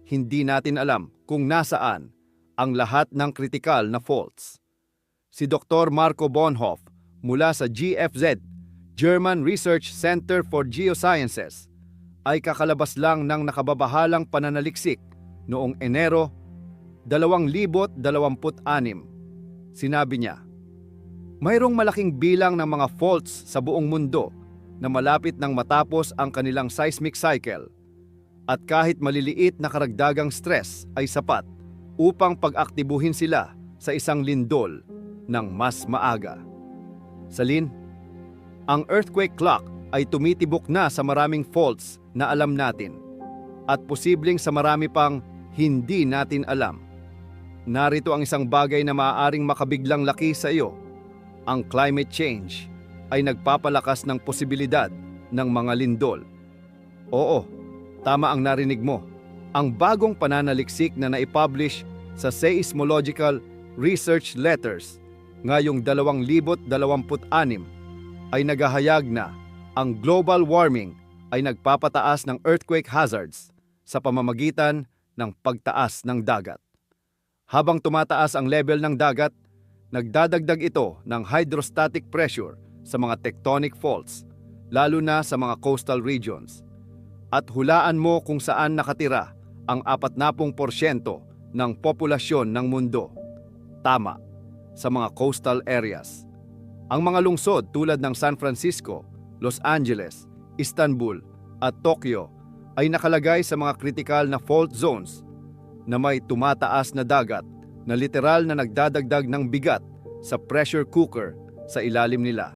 hindi natin alam kung nasaan ang lahat ng kritikal na faults. Si Dr. Marco Bonhoff mula sa GFZ, German Research Center for Geosciences, ay kakalabas lang ng nakababahalang pananaliksik noong Enero 2026. Sinabi niya, mayroong malaking bilang ng mga faults sa buong mundo na malapit nang matapos ang kanilang seismic cycle at kahit maliliit na karagdagang stress ay sapat upang pag-aktibuhin sila sa isang lindol ng mas maaga. Salin, ang earthquake clock ay tumitibok na sa maraming faults na alam natin at posibleng sa marami pang hindi natin alam. Narito ang isang bagay na maaaring makabiglang laki sa iyo. Ang climate change ay nagpapalakas ng posibilidad ng mga lindol. Oo, tama ang narinig mo. Ang bagong pananaliksik na naipublish sa Seismological Research Letters ngayong 2026 ay naghahayag na ang global warming ay nagpapataas ng earthquake hazards sa pamamagitan ng pagtaas ng dagat. Habang tumataas ang level ng dagat, nagdadagdag ito ng hydrostatic pressure sa mga tectonic faults, lalo na sa mga coastal regions. At hulaan mo kung saan nakatira ang 40% ng populasyon ng mundo. Tama, sa mga coastal areas. Ang mga lungsod tulad ng San Francisco, Los Angeles, Istanbul at Tokyo ay nakalagay sa mga kritikal na fault zones na may tumataas na dagat na literal na nagdadagdag ng bigat sa pressure cooker sa ilalim nila.